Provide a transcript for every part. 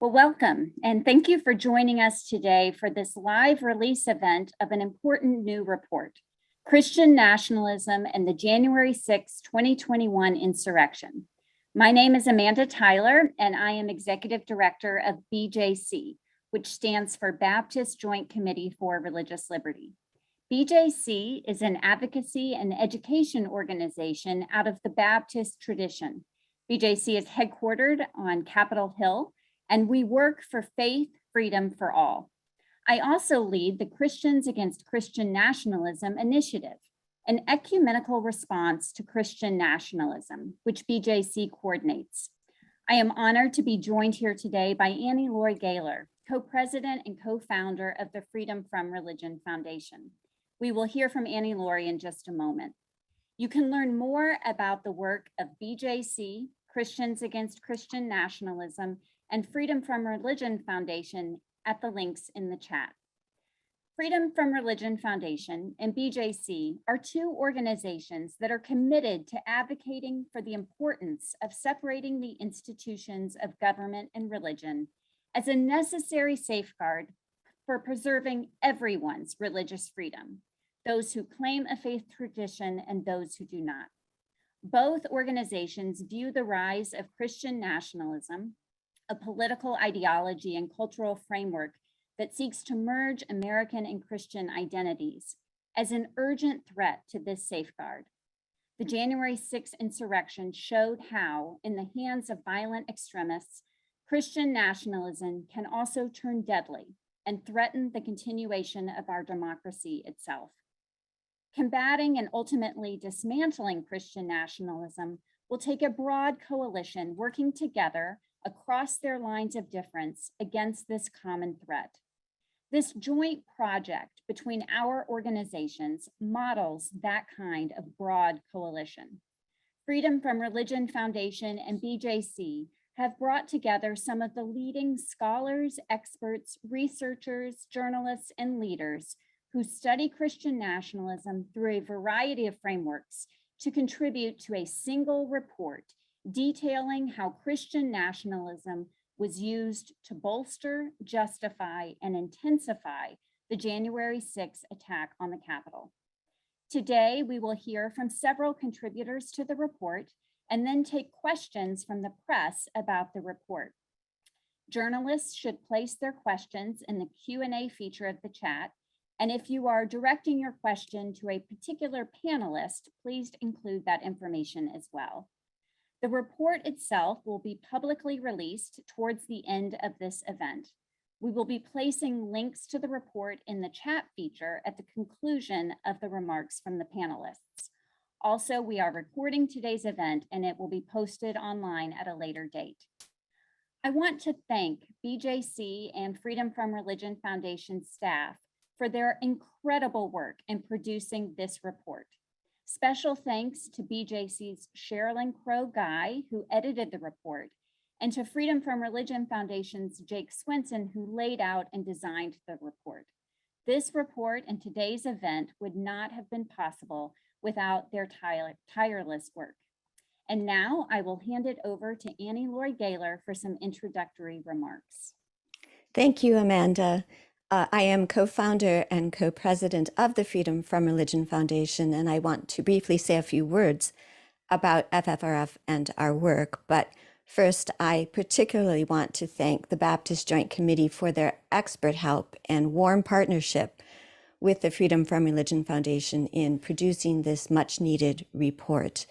Well, welcome, and thank you for joining us today for this live release event of an important new report, Christian Nationalism and the January 6, 2021 Insurrection. My name is Amanda Tyler, and I am Executive Director of BJC, which stands for Baptist Joint Committee for Religious Liberty. BJC is an advocacy and education organization out of the Baptist tradition. BJC is headquartered on Capitol Hill, and we work for faith, freedom for all. I also lead the Christians Against Christian Nationalism initiative, an ecumenical response to Christian nationalism, which BJC coordinates. I am honored to be joined here today by Annie Laurie Gaylor, co-president and co-founder of the Freedom from Religion Foundation. We will hear from Annie Laurie in just a moment. You can learn more about the work of BJC, Christians Against Christian Nationalism, and Freedom from Religion Foundation at the links in the chat. Freedom from Religion Foundation and BJC are two organizations that are committed to advocating for the importance of separating the institutions of government and religion as a necessary safeguard for preserving everyone's religious freedom, those who claim a faith tradition and those who do not. Both organizations view the rise of Christian nationalism, a political ideology and cultural framework that seeks to merge American and Christian identities, as an urgent threat to this safeguard. The January 6th insurrection showed how, in the hands of violent extremists, Christian nationalism can also turn deadly and threaten the continuation of our democracy itself. Combating and ultimately dismantling Christian nationalism will take a broad coalition working together across their lines of difference against this common threat. This joint project between our organizations models that kind of broad coalition. Freedom from Religion Foundation and BJC have brought together some of the leading scholars, experts, researchers, journalists, and leaders who study Christian nationalism through a variety of frameworks to contribute to a single report detailing how Christian nationalism was used to bolster, justify, and intensify the January 6th attack on the Capitol. Today, we will hear from several contributors to the report and then take questions from the press about the report. Journalists should place their questions in the Q&A feature of the chat, and if you are directing your question to a particular panelist, please include that information as well. The report itself will be publicly released towards the end of this event. We will be placing links to the report in the chat feature at the conclusion of the remarks from the panelists. Also, we are recording today's event and it will be posted online at a later date. I want to thank BJC and Freedom from Religion Foundation staff for their incredible work in producing this report. Special thanks to BJC's Sherilyn Crowe-Guy, who edited the report, and to Freedom from Religion Foundation's Jake Swenson, who laid out and designed the report. This report and today's event would not have been possible without their tireless work. And now I will hand it over to Annie Laurie Gaylor for some introductory remarks. Thank you, Amanda. I am co-founder and co-president of the Freedom from Religion Foundation, and I want to briefly say a few words about FFRF and our work. But first, I particularly want to thank the Baptist Joint Committee for their expert help and warm partnership with the Freedom from Religion Foundation in producing this much-needed report.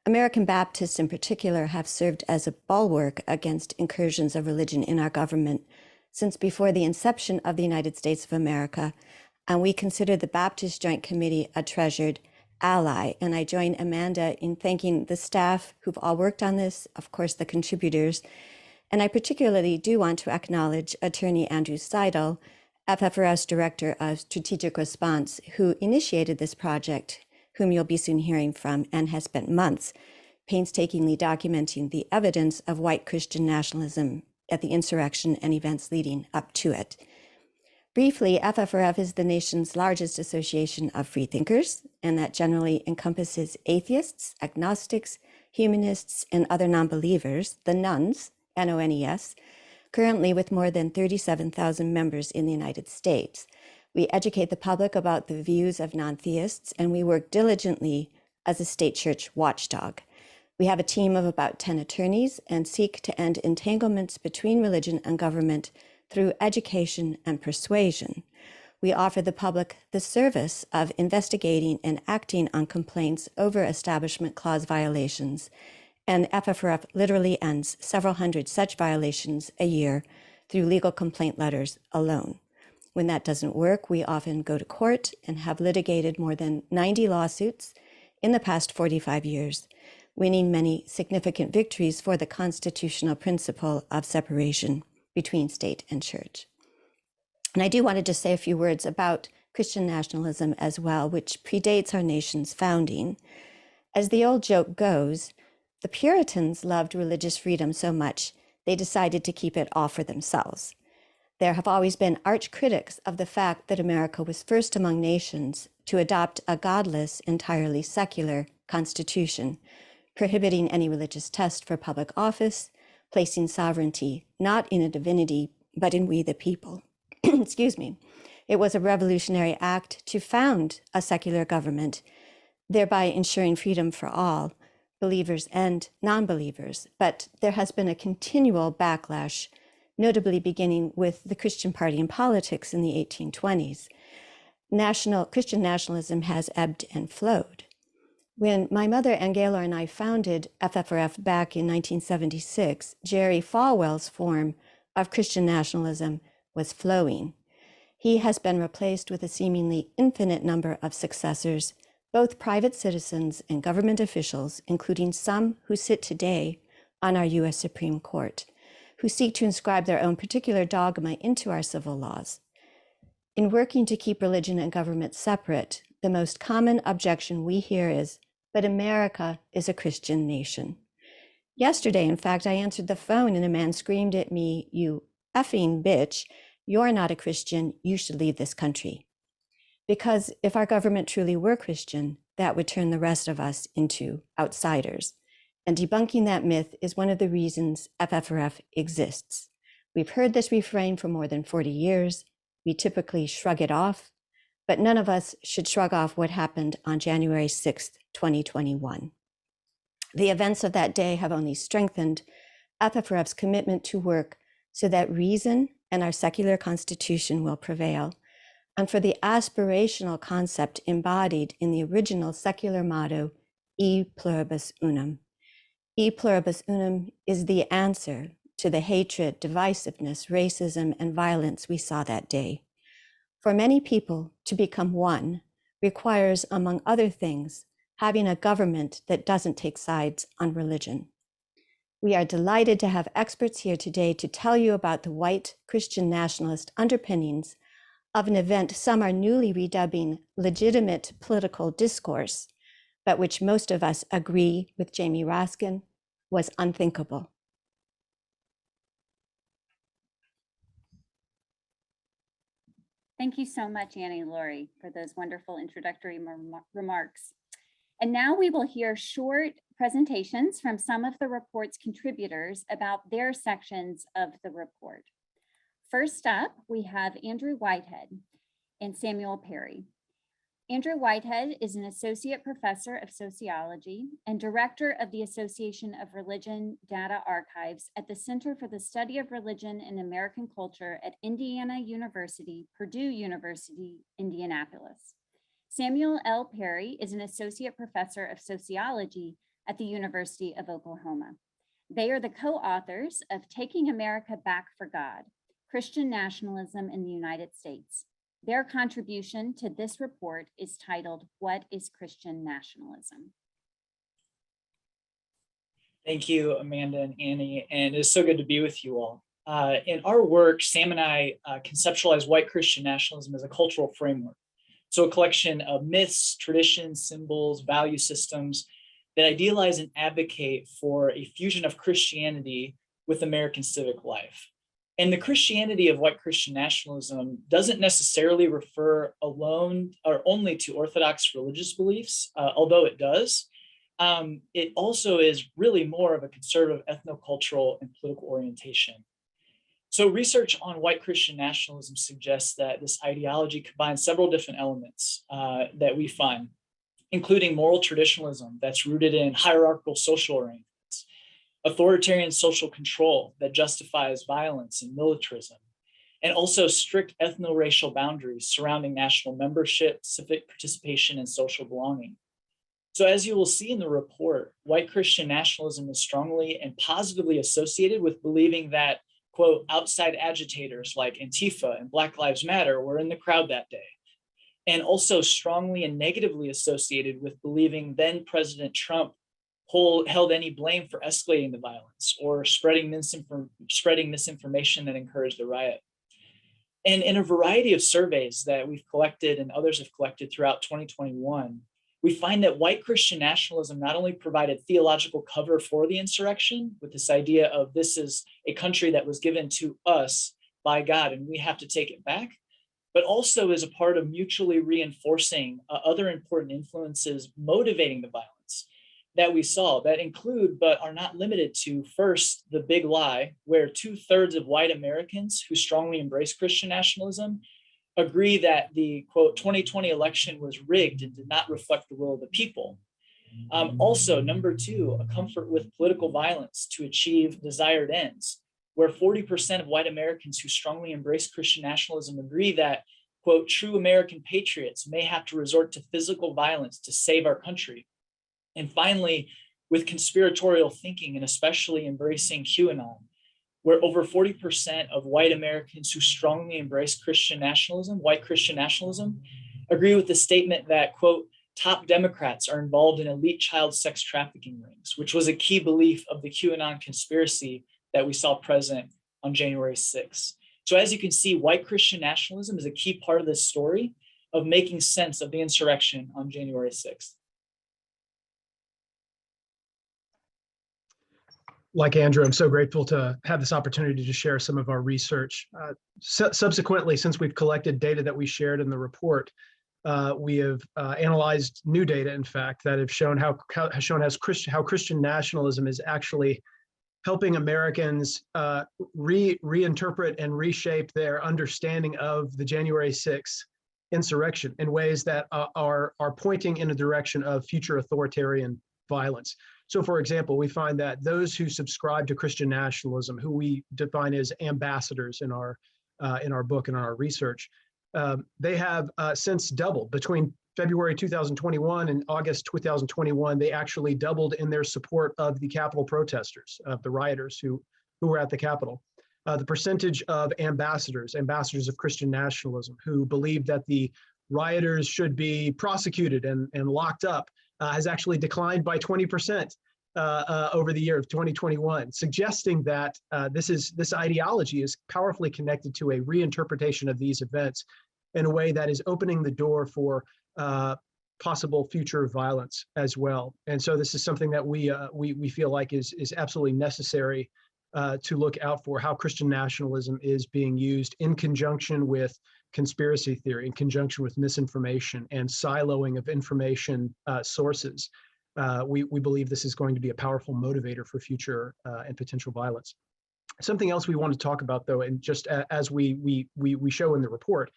American Baptists in particular have served as a bulwark against incursions of religion in our government since before the inception of the United States of America, and we consider the Baptist Joint Committee a treasured ally. And I join Amanda in thanking the staff who've all worked on this, of course, the contributors. And I particularly do want to acknowledge Attorney Andrew Seidel, FFRF's Director of Strategic Response, who initiated this project, whom you'll be soon hearing from, and has spent months painstakingly documenting the evidence of white Christian nationalism at the insurrection and events leading up to it. Briefly, FFRF is the nation's largest association of freethinkers, and that generally encompasses atheists, agnostics, humanists, and other non-believers, the nones, N-O-N-E-S, currently with more than 37,000 members in the United States. We educate the public about the views of non-theists, and we work diligently as a state church watchdog. We have a team of about 10 attorneys and seek to end entanglements between religion and government through education and persuasion. We offer the public the service of investigating and acting on complaints over Establishment Clause violations, and FFRF literally ends several hundred such violations a year through legal complaint letters alone. When that doesn't work, we often go to court and have litigated more than 90 lawsuits in the past 45 years, winning many significant victories for the constitutional principle of separation between state and church. And I do want to just say a few words about Christian nationalism as well, which predates our nation's founding. As the old joke goes, the Puritans loved religious freedom so much, they decided to keep it all for themselves. There have always been arch critics of the fact that America was first among nations to adopt a godless, entirely secular constitution, prohibiting any religious test for public office, placing sovereignty not in a divinity, but in we the people. Excuse me. It was a revolutionary act to found a secular government, thereby ensuring freedom for all, believers and non-believers. But there has been a continual backlash, notably beginning with the Christian Party in politics in the 1820s. Christian nationalism has ebbed and flowed. When my mother and Gaylor and I founded FFRF back in 1976, Jerry Falwell's form of Christian nationalism was flowing. He has been replaced with a seemingly infinite number of successors, both private citizens and government officials, including some who sit today on our US Supreme Court, who seek to inscribe their own particular dogma into our civil laws. In working to keep religion and government separate, the most common objection we hear is, but America is a Christian nation. Yesterday, in fact, I answered the phone and a man screamed at me, "You effing bitch, you're not a Christian, you should leave this country." Because if our government truly were Christian, that would turn the rest of us into outsiders. And debunking that myth is one of the reasons FFRF exists. We've heard this refrain for more than 40 years. We typically shrug it off, but none of us should shrug off what happened on January 6th, 2021. The events of that day have only strengthened FFRF's commitment to work so that reason and our secular constitution will prevail, and for the aspirational concept embodied in the original secular motto, E pluribus unum. E pluribus unum is the answer to the hatred, divisiveness, racism, and violence we saw that day. For many people, to become one requires, among other things, having a government that doesn't take sides on religion. We are delighted to have experts here today to tell you about the white Christian nationalist underpinnings of an event some are newly redubbing legitimate political discourse, but which most of us agree with Jamie Raskin was unthinkable. Thank you so much, Annie Laurie, for those wonderful introductory remarks. And now we will hear short presentations from some of the report's contributors about their sections of the report. First up, we have Andrew Whitehead and Samuel Perry. Andrew Whitehead is an Associate Professor of Sociology and Director of the Association of Religion Data Archives at the Center for the Study of Religion and American Culture at Indiana University, Purdue University, Indianapolis. Samuel L. Perry is an Associate Professor of Sociology at the University of Oklahoma. They are the co-authors of Taking America Back for God, Christian Nationalism in the United States. Their contribution to this report is titled, What is Christian Nationalism? Thank you, Amanda and Annie, and it's so good to be with you all. In our work, Sam and I conceptualize white Christian nationalism as a cultural framework. So a collection of myths, traditions, symbols, value systems that idealize and advocate for a fusion of Christianity with American civic life. And the Christianity of white Christian nationalism doesn't necessarily refer alone or only to Orthodox religious beliefs, although it does. It also is really more of a conservative ethnocultural and political orientation. So research on white Christian nationalism suggests that this ideology combines several different elements that we find, including moral traditionalism that's rooted in hierarchical social arrangements, authoritarian social control that justifies violence and militarism, and also strict ethno-racial boundaries surrounding national membership, civic participation, and social belonging. So as you will see in the report, white Christian nationalism is strongly and positively associated with believing that, quote, outside agitators like Antifa and Black Lives Matter were in the crowd that day, and also strongly and negatively associated with believing then President Trump held any blame for escalating the violence or spreading misinformation that encouraged the riot. And in a variety of surveys that we've collected and others have collected throughout 2021, we find that white Christian nationalism not only provided theological cover for the insurrection with this idea of this is a country that was given to us by God and we have to take it back, but also is a part of mutually reinforcing other important influences motivating the violence that we saw that include, but are not limited to, first, the big lie, where 2/3 of white Americans who strongly embrace Christian nationalism agree that the, quote, 2020 election was rigged and did not reflect the will of the people. Also, number two, a comfort with political violence to achieve desired ends, where 40% of white Americans who strongly embrace Christian nationalism agree that, quote, true American patriots may have to resort to physical violence to save our country. And finally, with conspiratorial thinking and especially embracing QAnon, where over 40% of white Americans who strongly embrace Christian nationalism, white Christian nationalism, agree with the statement that, quote, top Democrats are involved in elite child sex trafficking rings, which was a key belief of the QAnon conspiracy that we saw present on January 6th. So as you can see, white Christian nationalism is a key part of this story of making sense of the insurrection on January 6th. Like Andrew, I'm so grateful to have this opportunity to share some of our research. Subsequently, since we've collected data that we shared in the report, we have analyzed new data, in fact, that have shown how Christian nationalism is actually helping Americans reinterpret and reshape their understanding of the January 6th insurrection in ways that are pointing in a direction of future authoritarian violence. So, for example, we find that those who subscribe to Christian nationalism, who we define as ambassadors in our book and in our research, they have since doubled. Between February 2021 and August 2021, they actually doubled in their support of the Capitol protesters, of the rioters who were at the Capitol. The percentage of ambassadors of Christian nationalism who believe that the rioters should be prosecuted and locked up has actually declined by 20% over the year of 2021, suggesting that this ideology is powerfully connected to a reinterpretation of these events in a way that is opening the door for possible future violence as well. And so this is something that we feel like is absolutely necessary to look out for, how Christian nationalism is being used in conjunction with conspiracy theory, in conjunction with misinformation and siloing of information sources. We believe this is going to be a powerful motivator for future and potential violence. Something else we want to talk about, though, and just as we show in the report,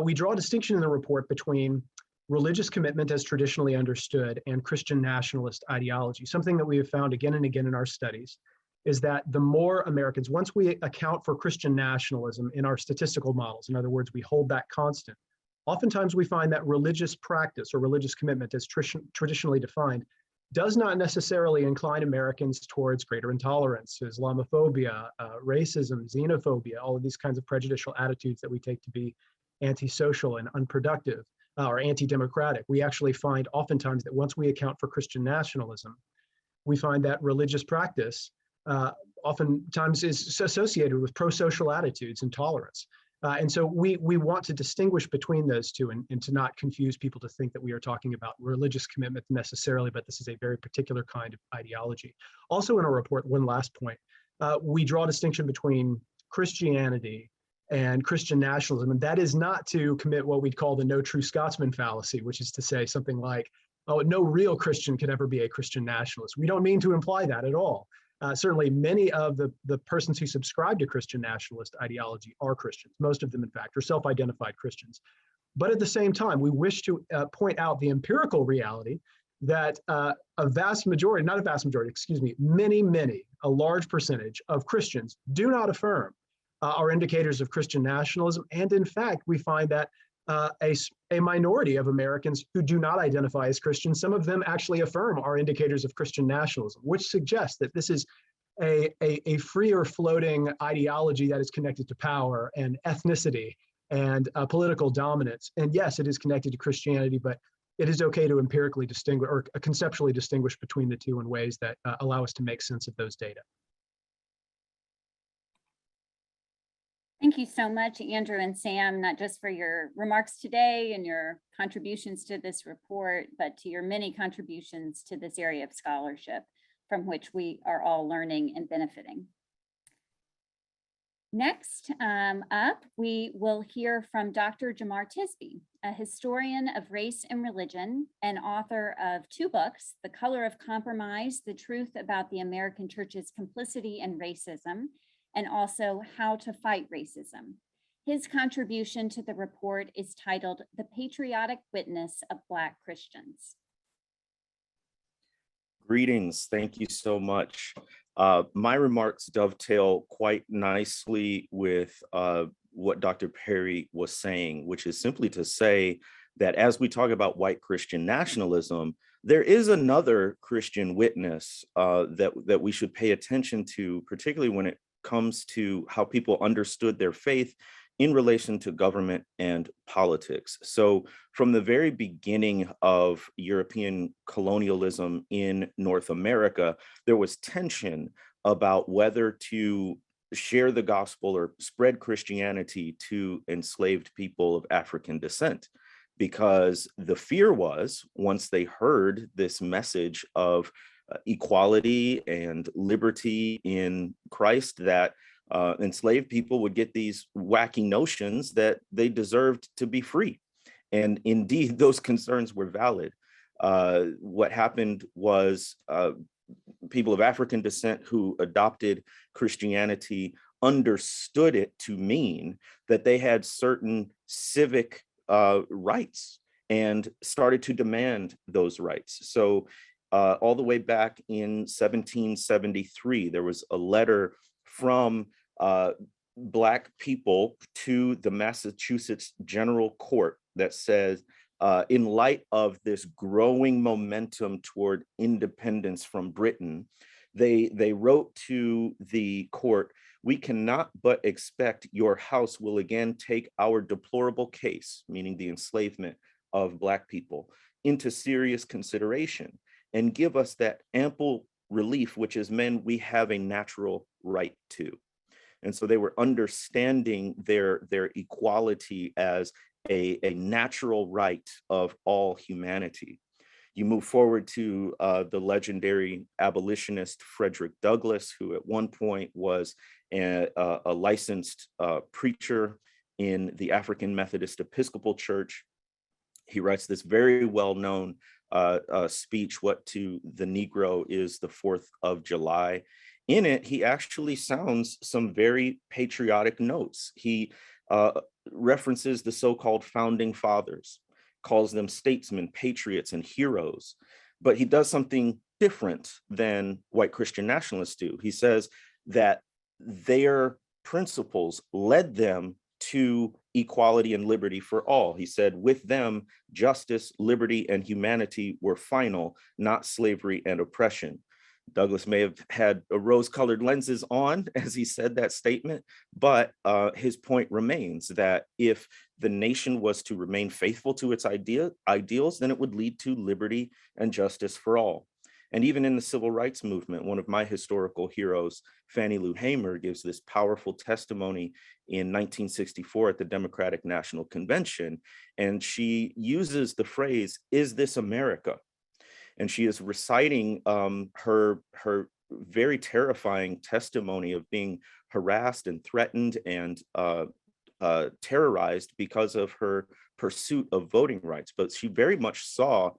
we draw a distinction in the report between religious commitment as traditionally understood and Christian nationalist ideology. Something that we have found again and again in our studies is that the more Americans, once we account for Christian nationalism in our statistical models, in other words, we hold that constant, oftentimes we find that religious practice or religious commitment as traditionally defined does not necessarily incline Americans towards greater intolerance, Islamophobia, racism, xenophobia, all of these kinds of prejudicial attitudes that we take to be antisocial and unproductive or anti-democratic. We actually find oftentimes that once we account for Christian nationalism, we find that religious practice oftentimes is associated with pro-social attitudes and tolerance. And so we want to distinguish between those two and to not confuse people to think that we are talking about religious commitment necessarily, but this is a very particular kind of ideology. Also in our report, one last point, we draw a distinction between Christianity and Christian nationalism, and that is not to commit what we'd call the no true Scotsman fallacy, which is to say something like, oh, no real Christian could ever be a Christian nationalist. We don't mean to imply that at all. Certainly, many of the persons who subscribe to Christian nationalist ideology are Christians. Most of them, in fact, are self-identified Christians. But at the same time, we wish to point out the empirical reality that a vast majority, not a vast majority, excuse me, a large percentage of Christians do not affirm are indicators of Christian nationalism. And in fact, we find that a minority of Americans who do not identify as Christians, some of them actually affirm are indicators of Christian nationalism, which suggests that this is a freer floating ideology that is connected to power and ethnicity and political dominance. And yes, it is connected to Christianity, but it is okay to empirically distinguish or conceptually distinguish between the two in ways that allow us to make sense of those data. Thank you so much, Andrew and Sam, not just for your remarks today and your contributions to this report, but to your many contributions to this area of scholarship from which we are all learning and benefiting. Next up, we will hear from Dr. Jemar Tisby, a historian of race and religion and author of 2 books, The Color of Compromise, The Truth About the American Church's Complicity and Racism, and also How to Fight Racism. His contribution to the report is titled The Patriotic Witness of Black Christians. Greetings, thank you so much. My remarks dovetail quite nicely with what Dr. Perry was saying, which is simply to say that as we talk about white Christian nationalism, there is another Christian witness that we should pay attention to, particularly when it comes to how people understood their faith in relation to government and politics. So from the very beginning of European colonialism in North America, there was tension about whether to share the gospel or spread Christianity to enslaved people of African descent, because the fear was, once they heard this message of equality and liberty in Christ, that enslaved people would get these wacky notions that they deserved to be free. And indeed, those concerns were valid. What happened was people of African descent who adopted Christianity understood it to mean that they had certain civic rights and started to demand those rights. So all the way back in 1773, there was a letter from Black people to the Massachusetts General Court that says, in light of this growing momentum toward independence from Britain, they wrote to the court, "We cannot but expect your house will again take our deplorable case," meaning the enslavement of Black people, "into serious consideration and give us that ample relief, which as men we have a natural right to." And so they were understanding their equality as a natural right of all humanity. You move forward to the legendary abolitionist Frederick Douglass, who at one point was a licensed preacher in the African Methodist Episcopal Church. He writes this very well-known speech, "What to the Negro is the 4th of July." In it, he actually sounds some very patriotic notes. He references the so-called founding fathers, calls them statesmen, patriots, and heroes. But he does something different than white Christian nationalists do. He says that their principles led them to equality and liberty for all. He said, with them, justice, liberty, and humanity were final, not slavery and oppression. Douglass may have had rose-colored lenses on as he said that statement, but his point remains that if the nation was to remain faithful to its ideals, then it would lead to liberty and justice for all. And even in the civil rights movement, one of my historical heroes, Fannie Lou Hamer, gives this powerful testimony in 1964 at the Democratic National Convention, and she uses the phrase, "Is this America?" And she is reciting her very terrifying testimony of being harassed and threatened and terrorized because of her pursuit of voting rights. But she very much saw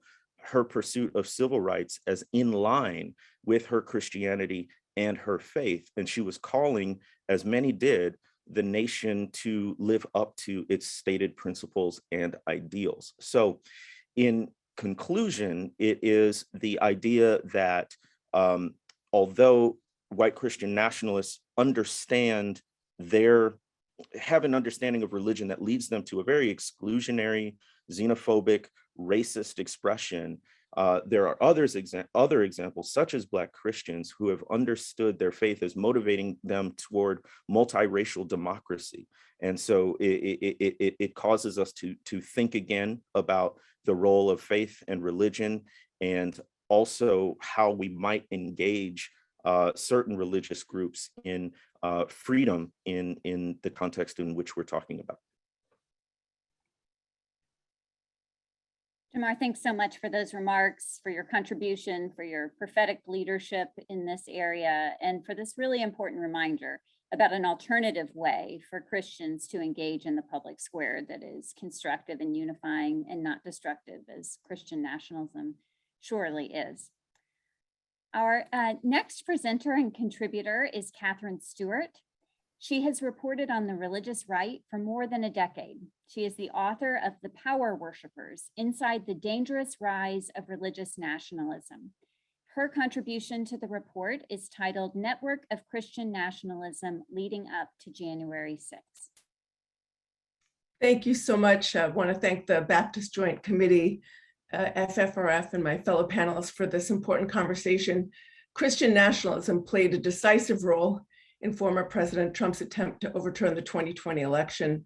her pursuit of civil rights as in line with her Christianity and her faith. And she was calling, as many did, the nation to live up to its stated principles and ideals. So in conclusion, it is the idea that although white Christian nationalists have an understanding of religion that leads them to a very exclusionary, xenophobic, racist expression, there are other examples, such as Black Christians, who have understood their faith as motivating them toward multiracial democracy. And so it causes us to think again about the role of faith and religion, and also how we might engage certain religious groups in freedom in the context in which we're talking about. Jemar, thanks so much for those remarks, for your contribution, for your prophetic leadership in this area, and for this really important reminder about an alternative way for Christians to engage in the public square that is constructive and unifying and not destructive, as Christian nationalism surely is. Our next presenter and contributor is Katherine Stewart. She has reported on the religious right for more than a decade. She is the author of The Power Worshippers: Inside the Dangerous Rise of Religious Nationalism. Her contribution to the report is titled Network of Christian Nationalism Leading Up to January 6th. Thank you so much. I want to thank the Baptist Joint Committee, FFRF, and my fellow panelists for this important conversation. Christian nationalism played a decisive role in former President Trump's attempt to overturn the 2020 election.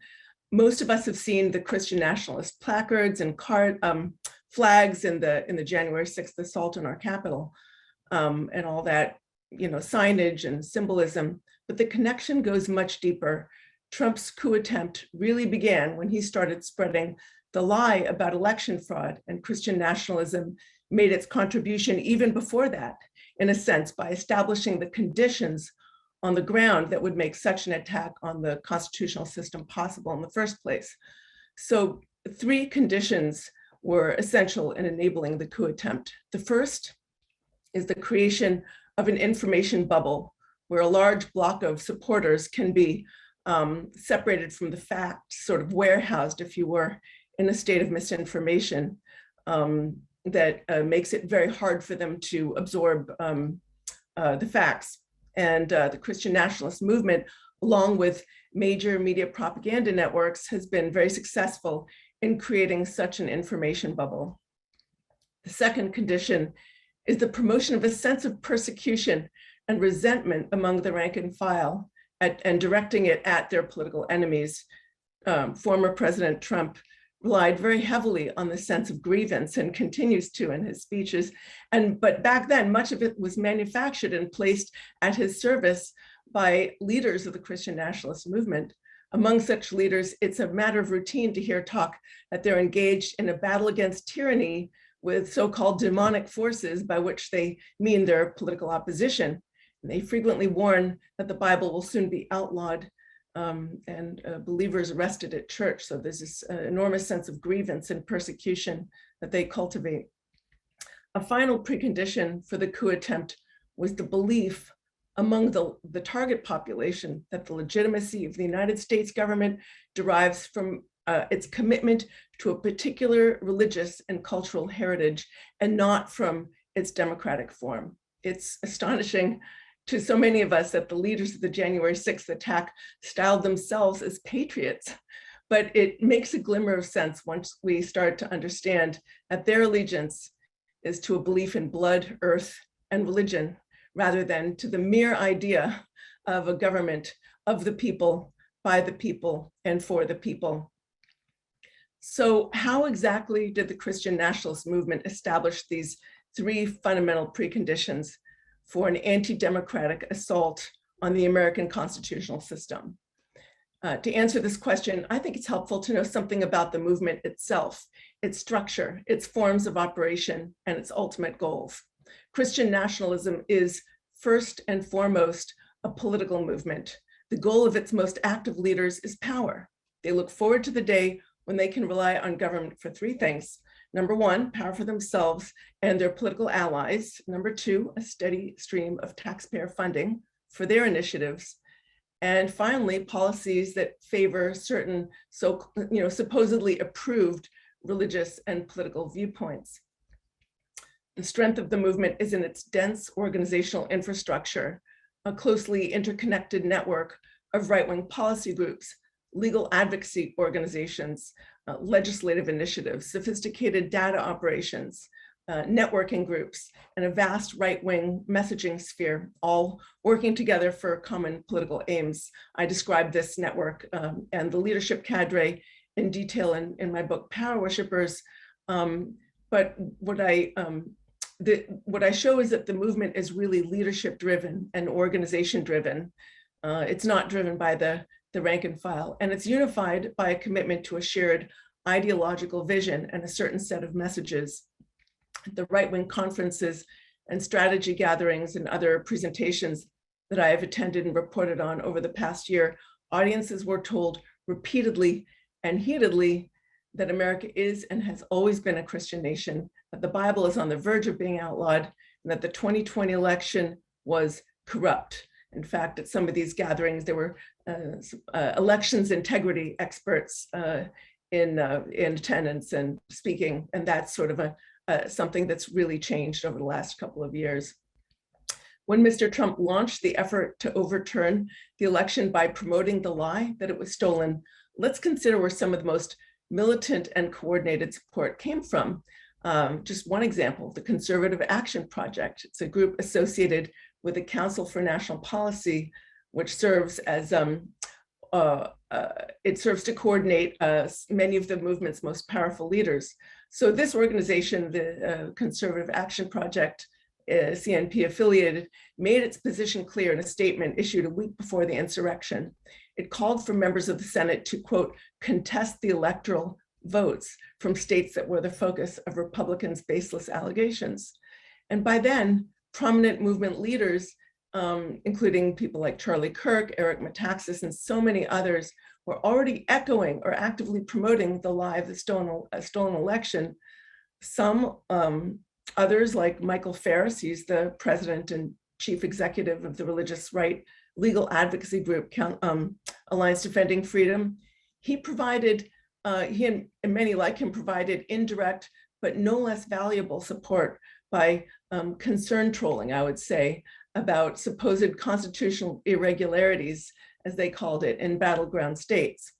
Most of us have seen the Christian nationalist placards and flags in the January 6th assault on our Capitol, and all that, signage and symbolism. But the connection goes much deeper. Trump's coup attempt really began when he started spreading the lie about election fraud, and Christian nationalism made its contribution even before that, in a sense, by establishing the conditions on the ground that would make such an attack on the constitutional system possible in the first place. So 3 conditions were essential in enabling the coup attempt. The first is the creation of an information bubble where a large block of supporters can be separated from the facts, sort of warehoused, if you were, in a state of misinformation that makes it very hard for them to absorb the facts. And the Christian nationalist movement, along with major media propaganda networks, has been very successful in creating such an information bubble. The second condition is the promotion of a sense of persecution and resentment among the rank and file, and directing it at their political enemies. Former President Trump relied very heavily on the sense of grievance and continues to in his speeches. But back then, much of it was manufactured and placed at his service by leaders of the Christian nationalist movement. Among such leaders, it's a matter of routine to hear talk that they're engaged in a battle against tyranny with so-called demonic forces, by which they mean their political opposition. And they frequently warn that the Bible will soon be outlawed and believers arrested at church. So there's this enormous sense of grievance and persecution that they cultivate. A final precondition for the coup attempt was the belief among the target population that the legitimacy of the United States government derives from its commitment to a particular religious and cultural heritage, and not from its democratic form. It's astonishing to so many of us that the leaders of the January 6th attack styled themselves as patriots, but it makes a glimmer of sense once we start to understand that their allegiance is to a belief in blood, earth, and religion, rather than to the mere idea of a government of the people, by the people, and for the people. So how exactly did the Christian nationalist movement establish these 3 fundamental preconditions for an anti-democratic assault on the American constitutional system? To answer this question, I think it's helpful to know something about the movement itself, its structure, its forms of operation, and its ultimate goals. Christian nationalism is first and foremost a political movement. The goal of its most active leaders is power. They look forward to the day when they can rely on government for 3 things: Number one, power for themselves and their political allies. Number two, a steady stream of taxpayer funding for their initiatives. And finally, policies that favor certain supposedly approved religious and political viewpoints. The strength of the movement is in its dense organizational infrastructure, a closely interconnected network of right-wing policy groups, legal advocacy organizations, legislative initiatives, sophisticated data operations, networking groups, and a vast right-wing messaging sphere, all working together for common political aims. I describe this network and the leadership cadre in detail in my book, Power Worshippers. But what I show is that the movement is really leadership driven and organization driven. It's not driven by the rank and file, and it's unified by a commitment to a shared ideological vision and a certain set of messages. The right-wing conferences and strategy gatherings and other presentations that I have attended and reported on over the past year, audiences were told repeatedly and heatedly that America is and has always been a Christian nation, that the Bible is on the verge of being outlawed, and that the 2020 election was corrupt. In fact, at some of these gatherings, there were elections integrity experts in attendance and speaking, and that's sort of something that's really changed over the last couple of years. When Mr. Trump launched the effort to overturn the election by promoting the lie that it was stolen, let's consider where some of the most militant and coordinated support came from. Just one example, the Conservative Action Project. It's a group associated with the Council for National Policy, which serves as it serves to coordinate many of the movement's most powerful leaders. So this organization, the Conservative Action Project, CNP affiliated, made its position clear in a statement issued a week before the insurrection. It called for members of the Senate to, quote, contest the electoral votes from states that were the focus of Republicans' baseless allegations. And by then, prominent movement leaders, including people like Charlie Kirk, Eric Metaxas, and so many others, were already echoing or actively promoting the lie of the stolen election. Some others, like Michael Farris, he's the president and chief executive of the religious right legal advocacy group, Alliance Defending Freedom. He provided, he and many like him provided indirect, but no less valuable support by concern trolling, I would say, about supposed constitutional irregularities, as they called it, in battleground states.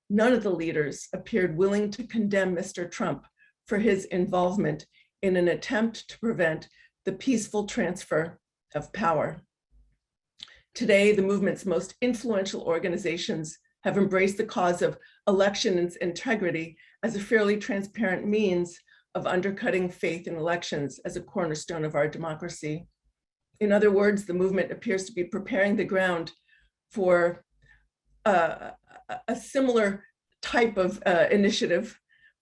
None of the leaders appeared willing to condemn Mr. Trump for his involvement in an attempt to prevent the peaceful transfer of power. Today, the movement's most influential organizations have embraced the cause of election integrity as a fairly transparent means of undercutting faith in elections as a cornerstone of our democracy. In other words, the movement appears to be preparing the ground for a similar type of initiative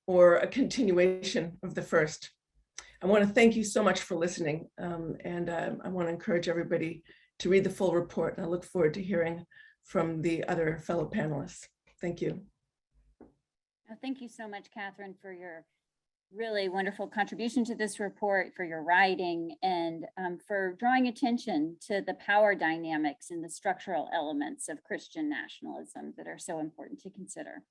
or a continuation of the first. I want to thank you so much for listening, and I want to encourage everybody to read the full report, and I look forward to hearing from the other fellow panelists. Thank you. Thank you so much, Katherine, for your really wonderful contribution to this report, for your writing, and for drawing attention to the power dynamics and the structural elements of Christian nationalism that are so important to consider.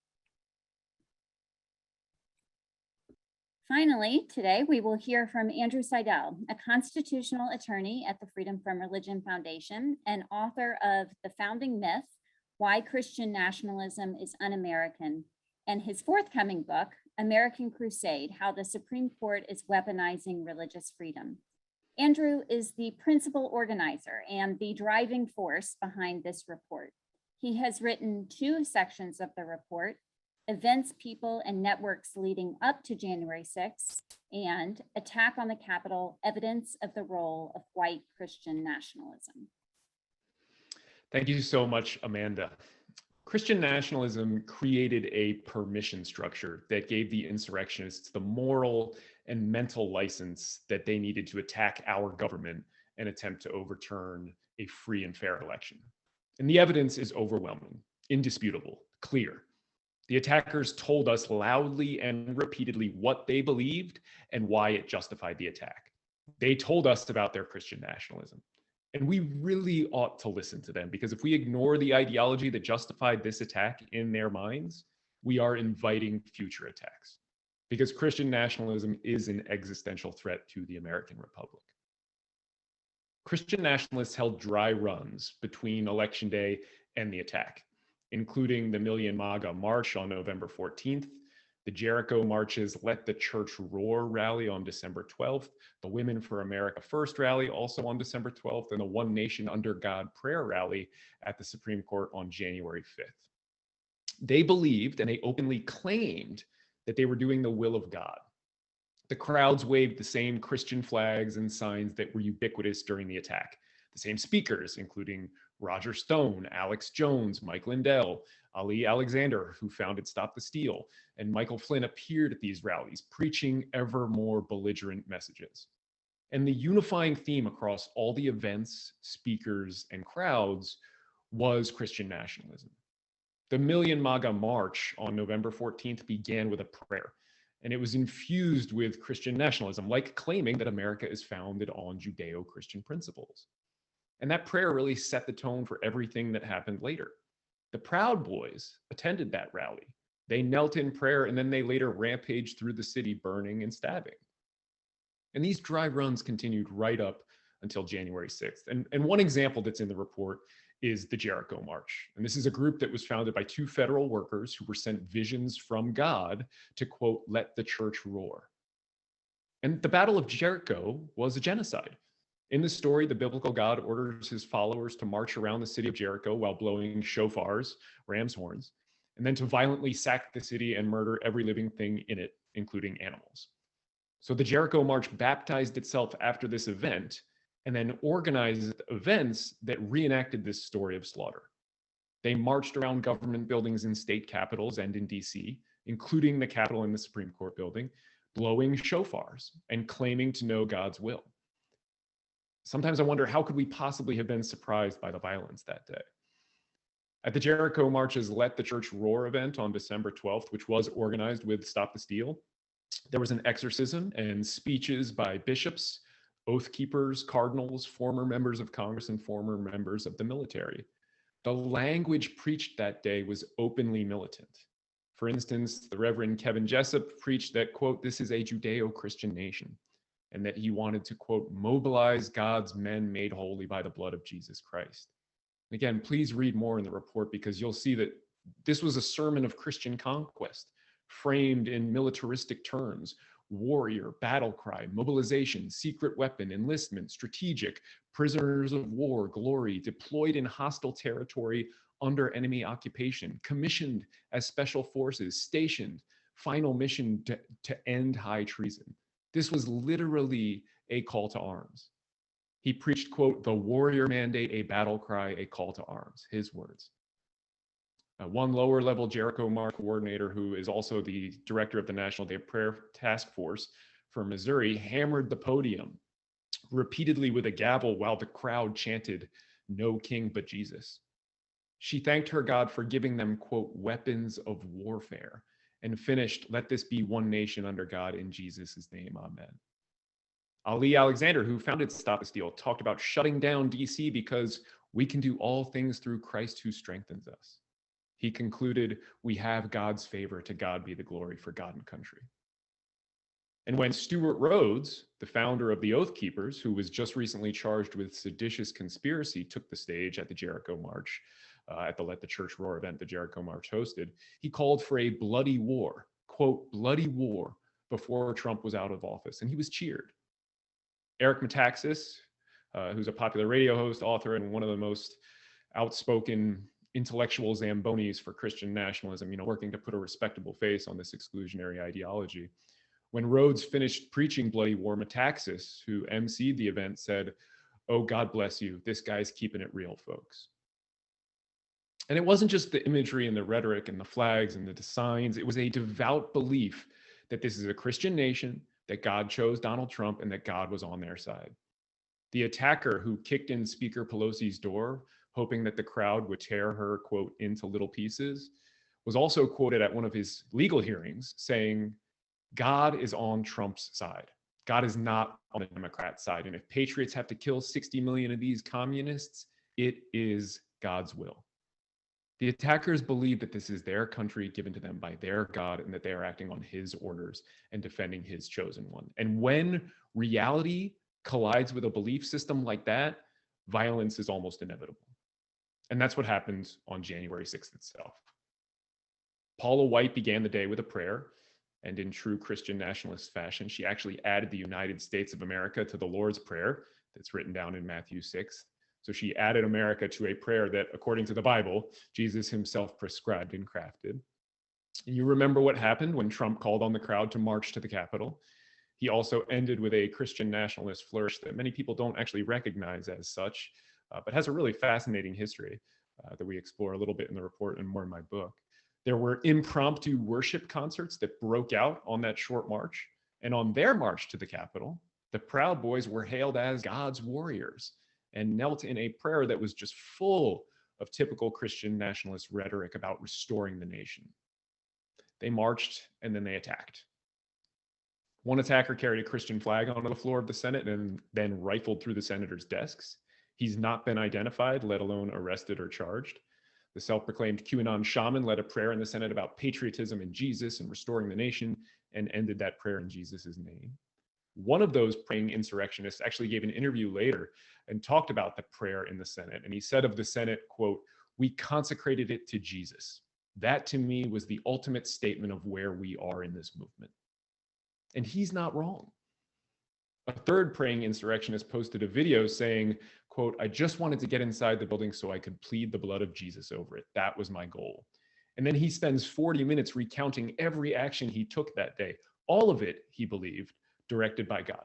Finally, today we will hear from Andrew Seidel, a constitutional attorney at the Freedom from Religion Foundation and author of The Founding Myth, Why Christian Nationalism is Un-American, and his forthcoming book, American Crusade, How the Supreme Court is Weaponizing Religious Freedom. Andrew is the principal organizer and the driving force behind this report. He has written 2 sections of the report, Events, People, and Networks Leading Up to January 6th, and Attack on the Capitol, Evidence of the Role of White Christian Nationalism. Thank you so much, Amanda. Christian nationalism created a permission structure that gave the insurrectionists the moral and mental license that they needed to attack our government and attempt to overturn a free and fair election. And the evidence is overwhelming, indisputable, clear. The attackers told us loudly and repeatedly what they believed and why it justified the attack. They told us about their Christian nationalism. And we really ought to listen to them, because if we ignore the ideology that justified this attack in their minds, we are inviting future attacks, because Christian nationalism is an existential threat to the American Republic. Christian nationalists held dry runs between Election Day and the attack, including the Million MAGA March on November 14th, the Jericho March's Let the Church Roar rally on December 12th, the Women for America First rally also on December 12th, and the One Nation Under God prayer rally at the Supreme Court on January 5th. They believed and they openly claimed that they were doing the will of God. The crowds waved the same Christian flags and signs that were ubiquitous during the attack. The same speakers, including Roger Stone, Alex Jones, Mike Lindell, Ali Alexander, who founded Stop the Steal, and Michael Flynn appeared at these rallies, preaching ever more belligerent messages. And the unifying theme across all the events, speakers, and crowds was Christian nationalism. The Million MAGA March on November 14th began with a prayer, and it was infused with Christian nationalism, like claiming that America is founded on Judeo-Christian principles. And that prayer really set the tone for everything that happened later. The Proud Boys attended that rally. They knelt in prayer, and then they later rampaged through the city, burning and stabbing. And these dry runs continued right up until January 6th. And one example that's in the report is the Jericho March. And this is a group that was founded by two federal workers who were sent visions from God to, quote, let the church roar. And the Battle of Jericho was a genocide. In the story, the biblical God orders his followers to march around the city of Jericho while blowing shofars, ram's horns, and then to violently sack the city and murder every living thing in it, including animals. So the Jericho March baptized itself after this event and then organized events that reenacted this story of slaughter. They marched around government buildings in state capitals and in DC, including the Capitol and the Supreme Court building, blowing shofars and claiming to know God's will. Sometimes I wonder, how could we possibly have been surprised by the violence that day? At the Jericho March's Let the Church Roar event on December 12th, which was organized with Stop the Steal, there was an exorcism and speeches by bishops, oath keepers, cardinals, former members of Congress, and former members of the military. The language preached that day was openly militant. For instance, the Reverend Kevin Jessup preached that, quote, this is a Judeo-Christian nation, and that he wanted to, quote, mobilize God's men made holy by the blood of Jesus Christ. Again, please read more in the report, because you'll see that this was a sermon of Christian conquest, framed in militaristic terms: warrior, battle cry, mobilization, secret weapon, enlistment, strategic, prisoners of war, glory, deployed in hostile territory under enemy occupation, commissioned as special forces, stationed, final mission to end high treason. This was literally a call to arms. He preached, quote, the warrior mandate, a battle cry, a call to arms, his words. One lower level Jericho March coordinator, who is also the director of the National Day of Prayer Task Force for Missouri, hammered the podium repeatedly with a gavel while the crowd chanted, no king but Jesus. She thanked her God for giving them, quote, weapons of warfare, and finished, let this be one nation under God, in Jesus' name, amen. Ali Alexander, who founded Stop the Steal, talked about shutting down DC because we can do all things through Christ who strengthens us. He concluded, we have God's favor, to God be the glory for God and country. And when Stewart Rhodes, the founder of the Oath Keepers, who was just recently charged with seditious conspiracy, took the stage at the Jericho March, at the Let the Church Roar event the Jericho March hosted, he called for a bloody war, quote, bloody war, before Trump was out of office, and he was cheered. Eric Metaxas, who's a popular radio host, author, and one of the most outspoken intellectual Zambonis for Christian nationalism, working to put a respectable face on this exclusionary ideology. When Rhodes finished preaching bloody war, Metaxas, who emceed the event, said, oh, God bless you. This guy's keeping it real, folks. And it wasn't just the imagery and the rhetoric and the flags and the signs. It was a devout belief that this is a Christian nation, that God chose Donald Trump, and that God was on their side. The attacker who kicked in Speaker Pelosi's door, hoping that the crowd would tear her, quote, into little pieces, was also quoted at one of his legal hearings saying, God is on Trump's side. God is not on the Democrat side. And if patriots have to kill 60 million of these communists, it is God's will. The attackers believe that this is their country given to them by their God and that they are acting on his orders and defending his chosen one. And when reality collides with a belief system like that, violence is almost inevitable. And that's what happened on January 6th itself. Paula White began the day with a prayer, and in true Christian nationalist fashion, she actually added the United States of America to the Lord's Prayer that's written down in Matthew 6. So she added America to a prayer that, according to the Bible, Jesus himself prescribed and crafted. You remember what happened when Trump called on the crowd to march to the Capitol. He also ended with a Christian nationalist flourish that many people don't actually recognize as such, but has a really fascinating history that we explore a little bit in the report and more in my book. There were impromptu worship concerts that broke out on that short march. And on their march to the Capitol, the Proud Boys were hailed as God's warriors and knelt in a prayer that was just full of typical Christian nationalist rhetoric about restoring the nation. They marched and then they attacked. One attacker carried a Christian flag onto the floor of the Senate and then rifled through the senators' desks. He's not been identified, let alone arrested or charged. The self-proclaimed QAnon shaman led a prayer in the Senate about patriotism and Jesus and restoring the nation and ended that prayer in Jesus' name. One of those praying insurrectionists actually gave an interview later and talked about the prayer in the Senate. And he said of the Senate, quote, "We consecrated it to Jesus. That to me was the ultimate statement of where we are in this movement." And he's not wrong. A third praying insurrectionist posted a video saying, quote, "I just wanted to get inside the building so I could plead the blood of Jesus over it. That was my goal." And then he spends 40 minutes recounting every action he took that day, all of it, he believed, directed by God.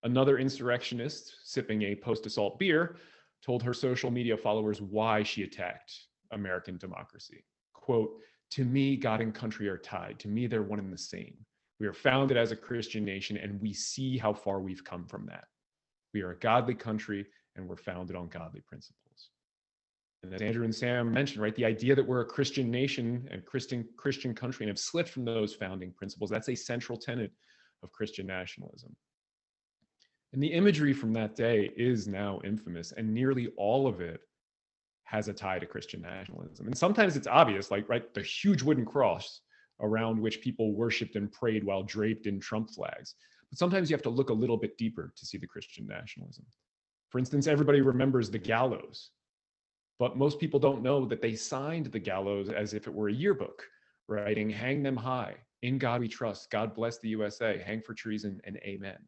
Another insurrectionist, sipping a post-assault beer, told her social media followers why she attacked American democracy. Quote, "To me, God and country are tied. To me, they're one and the same. We are founded as a Christian nation, and we see how far we've come from that. We are a godly country, and we're founded on godly principles." And as Andrew and Sam mentioned, right, the idea that we're a Christian nation and Christian country and have slipped from those founding principles, that's a central tenet of Christian nationalism. And the imagery from that day is now infamous, and nearly all of it has a tie to Christian nationalism. And sometimes it's obvious, like, right, the huge wooden cross around which people worshiped and prayed while draped in Trump flags. But sometimes you have to look a little bit deeper to see the Christian nationalism. For instance, everybody remembers the gallows, but most people don't know that they signed the gallows as if it were a yearbook, writing, "Hang them high. In God we trust. God bless the USA. Hang for treason and amen."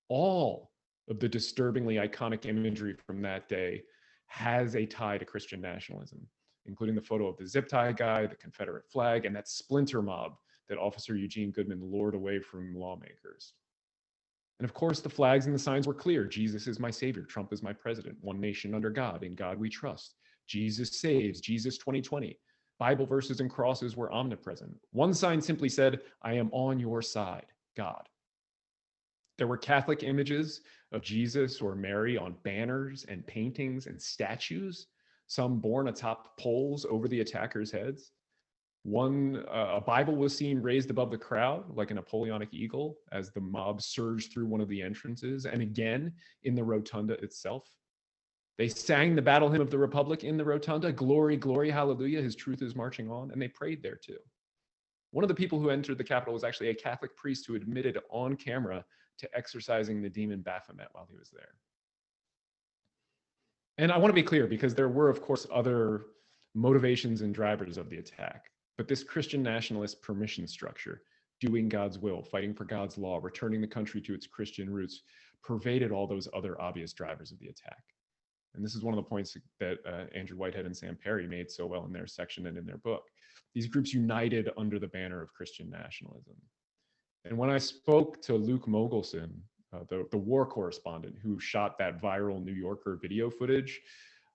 All of the disturbingly iconic imagery from that day has a tie to Christian nationalism, including the photo of the zip tie guy, the Confederate flag, and that splinter mob that Officer Eugene Goodman lured away from lawmakers. And of course, the flags and the signs were clear. Jesus is my savior. Trump is my president. One nation under God. In God we trust. Jesus saves. Jesus 2020. Bible verses and crosses were omnipresent. One sign simply said, "I am on your side, God." There were Catholic images of Jesus or Mary on banners and paintings and statues, some borne atop poles over the attackers' heads. A Bible was seen raised above the crowd like a Napoleonic eagle as the mob surged through one of the entrances, and again in the rotunda itself. They sang the battle hymn of the Republic in the rotunda, "Glory, glory, hallelujah, his truth is marching on," and they prayed there too. One of the people who entered the Capitol was actually a Catholic priest who admitted on camera to exorcising the demon Baphomet while he was there. And I want to be clear, because there were, of course, other motivations and drivers of the attack. But this Christian nationalist permission structure, doing God's will, fighting for God's law, returning the country to its Christian roots, pervaded all those other obvious drivers of the attack. And this is one of the points that Andrew Whitehead and Sam Perry made so well in their section and in their book. These groups united under the banner of Christian nationalism. And when I spoke to Luke Mogelson, the war correspondent who shot that viral New Yorker video footage,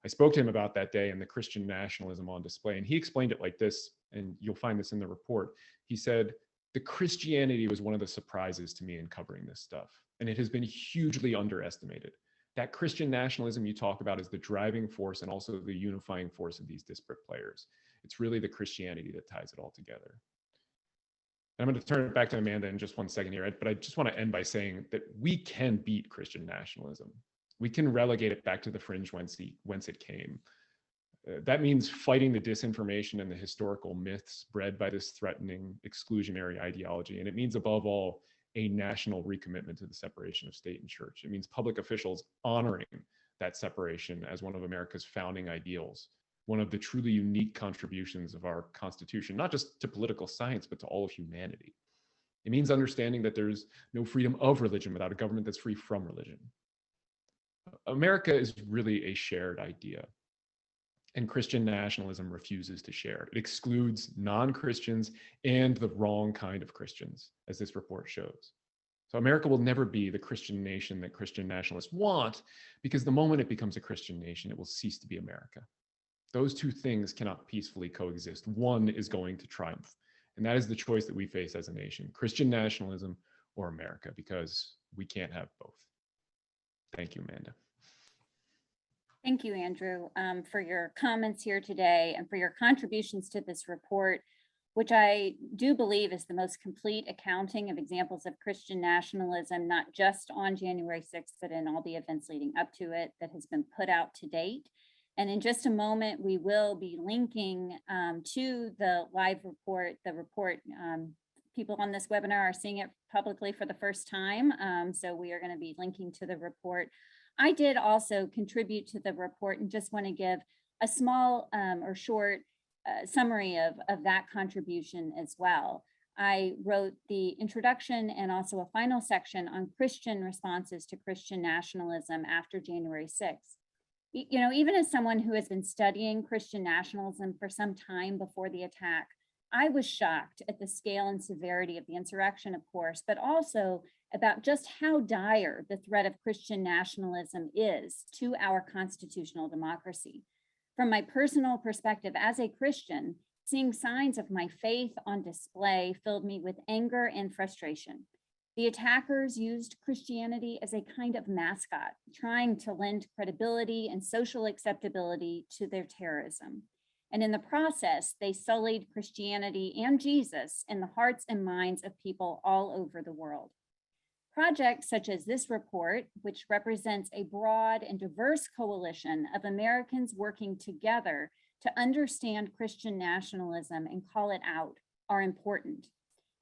I spoke to him about that day and the Christian nationalism on display. And he explained it like this, and you'll find this in the report. He said, "The Christianity was one of the surprises to me in covering this stuff, and it has been hugely underestimated. That Christian nationalism you talk about is the driving force and also the unifying force of these disparate players. It's really the Christianity that ties it all together. And I'm going to turn it back to Amanda in just one second here, but I just want to end by saying that we can beat Christian nationalism. We can relegate it back to the fringe whence it came. That means fighting the disinformation and the historical myths bred by this threatening exclusionary ideology. And it means, above all, a national recommitment to the separation of state and church. It means public officials honoring that separation as one of America's founding ideals, one of the truly unique contributions of our Constitution, not just to political science, but to all of humanity. It means understanding that there's no freedom of religion without a government that's free from religion. America is really a shared idea, and Christian nationalism refuses to share. It excludes non-Christians and the wrong kind of Christians, as this report shows. So America will never be the Christian nation that Christian nationalists want, because the moment it becomes a Christian nation, it will cease to be America. Those two things cannot peacefully coexist. One is going to triumph, and that is the choice that we face as a nation: Christian nationalism or America, because we can't have both. Thank you, Amanda. Thank you, Andrew, for your comments here today and for your contributions to this report, which I do believe is the most complete accounting of examples of Christian nationalism, not just on January 6th, but in all the events leading up to it, that has been put out to date. And in just a moment, we will be linking to the live report. The report, people on this webinar are seeing it publicly for the first time, so we are going to be linking to the report. I did also contribute to the report and just want to give a small or short summary of that contribution as well. I wrote the introduction and also a final section on Christian responses to Christian nationalism after January 6th. You know, even as someone who has been studying Christian nationalism for some time before the attack, I was shocked at the scale and severity of the insurrection, of course, but also about just how dire the threat of Christian nationalism is to our constitutional democracy. From my personal perspective as a Christian, seeing signs of my faith on display filled me with anger and frustration. The attackers used Christianity as a kind of mascot, trying to lend credibility and social acceptability to their terrorism. And in the process, they sullied Christianity and Jesus in the hearts and minds of people all over the world. Projects such as this report, which represents a broad and diverse coalition of Americans working together to understand Christian nationalism and call it out, are important.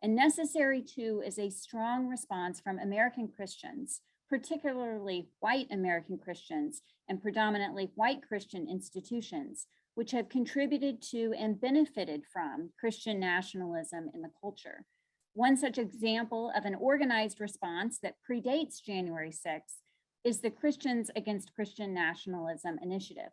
And necessary too is a strong response from American Christians, particularly white American Christians and predominantly white Christian institutions, which have contributed to and benefited from Christian nationalism in the culture. One such example of an organized response that predates January 6th is the Christians Against Christian Nationalism initiative.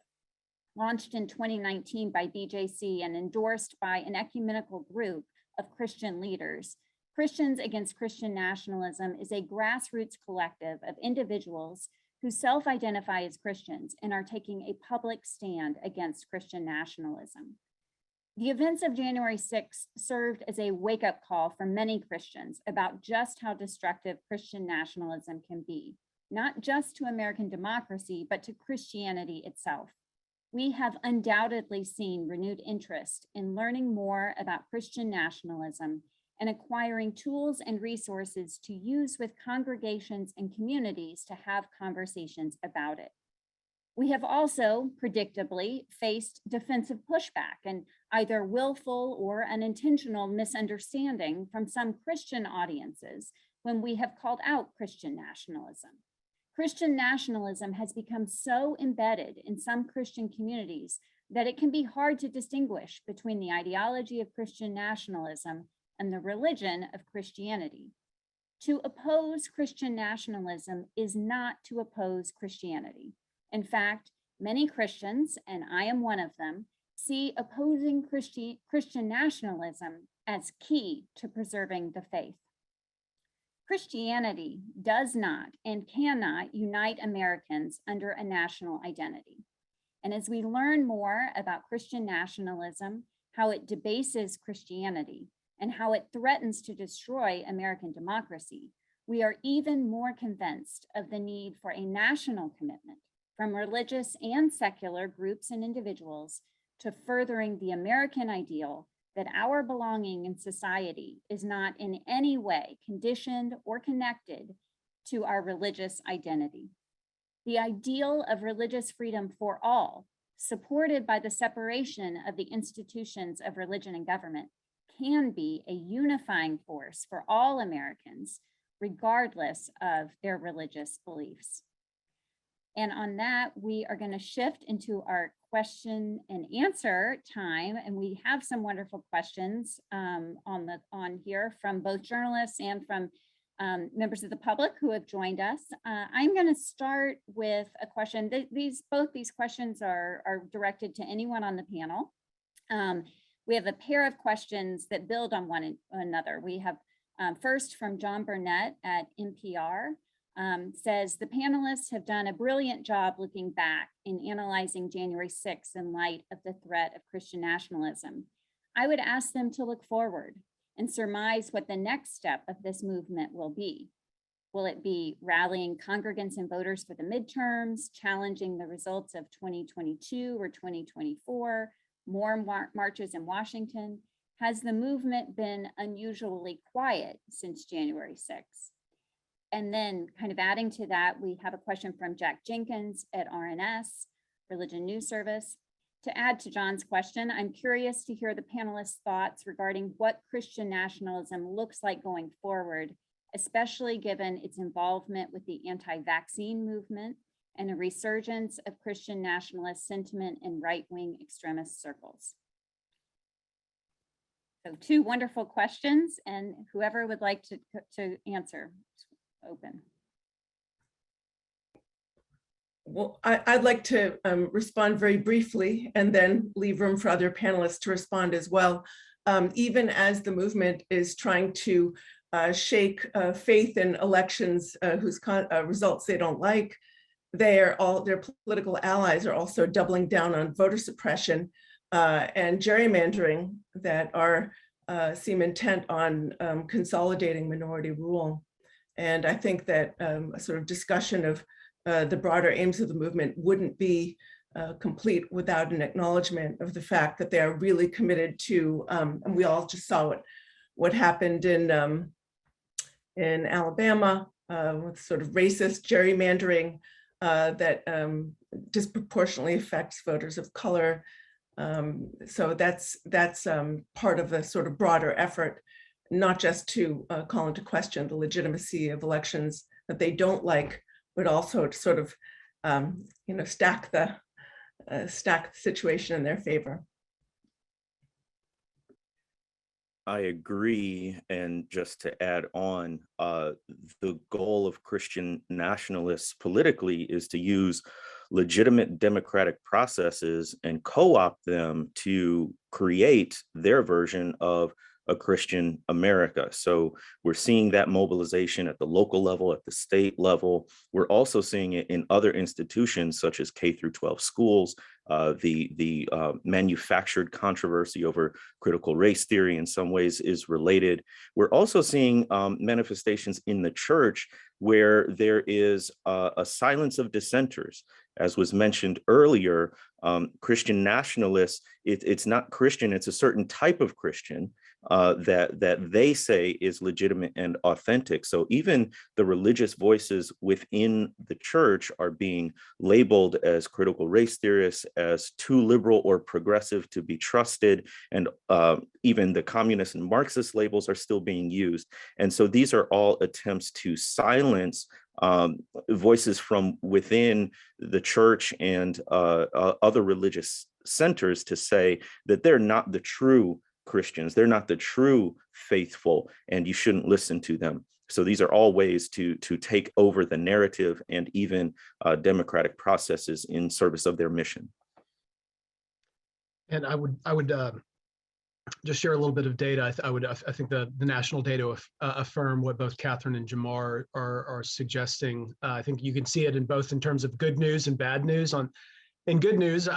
Launched in 2019 by BJC and endorsed by an ecumenical group of Christian leaders, Christians Against Christian Nationalism is a grassroots collective of individuals who self-identify as Christians and are taking a public stand against Christian nationalism. The events of January 6th served as a wake-up call for many Christians about just how destructive Christian nationalism can be, not just to American democracy, but to Christianity itself. We have undoubtedly seen renewed interest in learning more about Christian nationalism and acquiring tools and resources to use with congregations and communities to have conversations about it. We have also, predictably, faced defensive pushback and either willful or unintentional misunderstanding from some Christian audiences when we have called out Christian nationalism. Christian nationalism has become so embedded in some Christian communities that it can be hard to distinguish between the ideology of Christian nationalism and the religion of Christianity. To oppose Christian nationalism is not to oppose Christianity. In fact, many Christians, and I am one of them, see opposing Christian nationalism as key to preserving the faith. Christianity does not and cannot unite Americans under a national identity. And as we learn more about Christian nationalism, how it debases Christianity, and how it threatens to destroy American democracy, we are even more convinced of the need for a national commitment from religious and secular groups and individuals to furthering the American ideal that our belonging in society is not in any way conditioned or connected to our religious identity. The ideal of religious freedom for all, supported by the separation of the institutions of religion and government, can be a unifying force for all Americans, regardless of their religious beliefs. And on that, we are going to shift into our question and answer time. And we have some wonderful questions on here from both journalists and from members of the public who have joined us. I'm going to start with a question. Both these questions are directed to anyone on the panel. We have a pair of questions that build on one another. We have first from John Burnett at NPR. Says the panelists have done a brilliant job looking back in analyzing January 6th in light of the threat of Christian nationalism. I would ask them to look forward and surmise what the next step of this movement will be. Will it be rallying congregants and voters for the midterms, challenging the results of 2022 or 2024, more marches in Washington? Has the movement been unusually quiet since January 6th? And then kind of adding to that, we have a question from Jack Jenkins at RNS, Religion News Service. To add to John's question, I'm curious to hear the panelists' thoughts regarding what Christian nationalism looks like going forward, especially given its involvement with the anti-vaccine movement and a resurgence of Christian nationalist sentiment in right-wing extremist circles. So 2 wonderful questions, and whoever would like to answer. Open. Well, I'd like to respond very briefly and then leave room for other panelists to respond as well. Even as the movement is trying to shake faith in elections whose results they don't like, their political allies are also doubling down on voter suppression and gerrymandering that seem intent on consolidating minority rule. And I think that a sort of discussion of the broader aims of the movement wouldn't be complete without an acknowledgement of the fact that they are really committed to, and we all just saw what happened in Alabama with sort of racist gerrymandering that disproportionately affects voters of color. So that's part of a sort of broader effort, not just to call into question the legitimacy of elections that they don't like, but also to sort of, stack the situation in their favor. I agree. And just to add on, the goal of Christian nationalists politically is to use legitimate democratic processes and co-opt them to create their version of a Christian America. So we're seeing that mobilization at the local level, at the state level. We're also seeing it in other institutions such as K through 12 schools. The manufactured controversy over critical race theory in some ways is related. We're also seeing manifestations in the church where there is a silence of dissenters. As was mentioned earlier, Christian nationalists, it's not Christian, it's a certain type of Christian that they say is legitimate and authentic. So even the religious voices within the church are being labeled as critical race theorists, as too liberal or progressive to be trusted. And even the communist and Marxist labels are still being used. And so these are all attempts to silence voices from within the church and other religious centers to say that they're not the true Christians, they're not the true faithful, and you shouldn't listen to them. So these are all ways to take over the narrative and even democratic processes in service of their mission. And I would just share a little bit of data. I think the national data affirm what both Katherine and Jemar are suggesting. I think you can see it in both in terms of good news and bad news. In good news,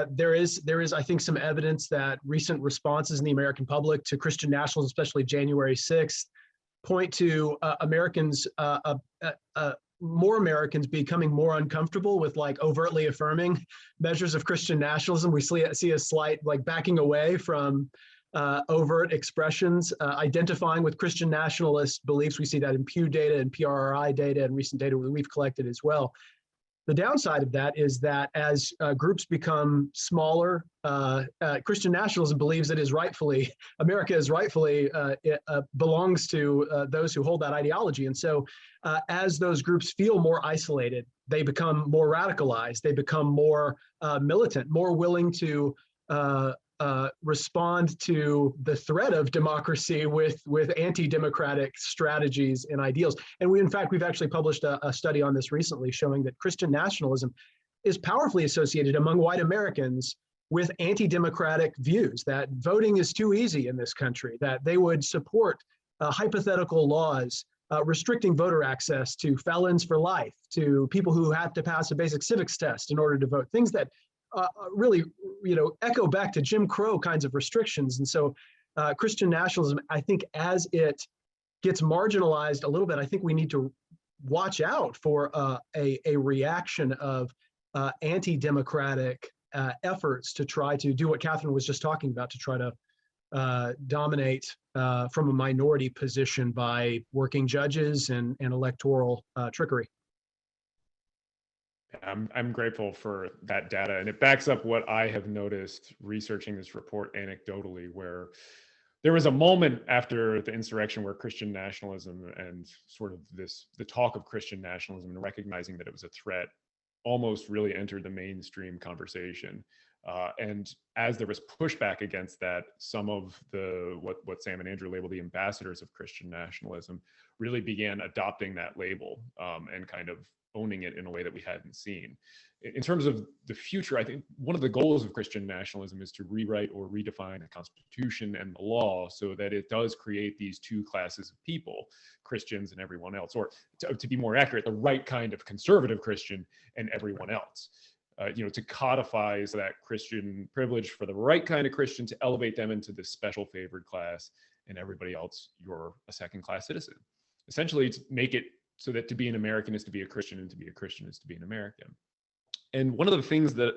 there is I think some evidence that recent responses in the American public to Christian nationalism, especially January 6th, point to Americans, more Americans becoming more uncomfortable with like overtly affirming measures of Christian nationalism. We see a slight like backing away from overt expressions, identifying with Christian nationalist beliefs. We see that in Pew data and PRRI data and recent data that we've collected as well. The downside of that is that as groups become smaller, Christian nationalism believes it is rightfully, America is rightfully, belongs to those who hold that ideology. And so as those groups feel more isolated, they become more radicalized, they become more militant, more willing to respond to the threat of democracy with anti-democratic strategies and ideals. And in fact, we've actually published a study on this recently showing that Christian nationalism is powerfully associated among white Americans with anti-democratic views, that voting is too easy in this country, that they would support hypothetical laws restricting voter access to felons for life, to people who have to pass a basic civics test in order to vote, things that really, echo back to Jim Crow kinds of restrictions. And so Christian nationalism, I think as it gets marginalized a little bit, I think we need to watch out for a reaction of anti-democratic efforts to try to do what Katherine was just talking about, to try to dominate from a minority position by working judges and electoral trickery. I'm grateful for that data, and it backs up what I have noticed researching this report anecdotally, where there was a moment after the insurrection where Christian nationalism and sort of the talk of Christian nationalism and recognizing that it was a threat almost really entered the mainstream conversation. And as there was pushback against that, some of what Sam and Andrew labeled the ambassadors of Christian nationalism really began adopting that label and kind of owning it in a way that we hadn't seen. In terms of the future, I think one of the goals of Christian nationalism is to rewrite or redefine the Constitution and the law so that it does create these two classes of people, Christians and everyone else, or to be more accurate, the right kind of conservative Christian and everyone else. To codify that Christian privilege for the right kind of Christian, to elevate them into this special favored class, and everybody else, you're a second-class citizen. Essentially, to make it so that to be an American is to be a Christian, and to be a Christian is to be an American. And one of the things that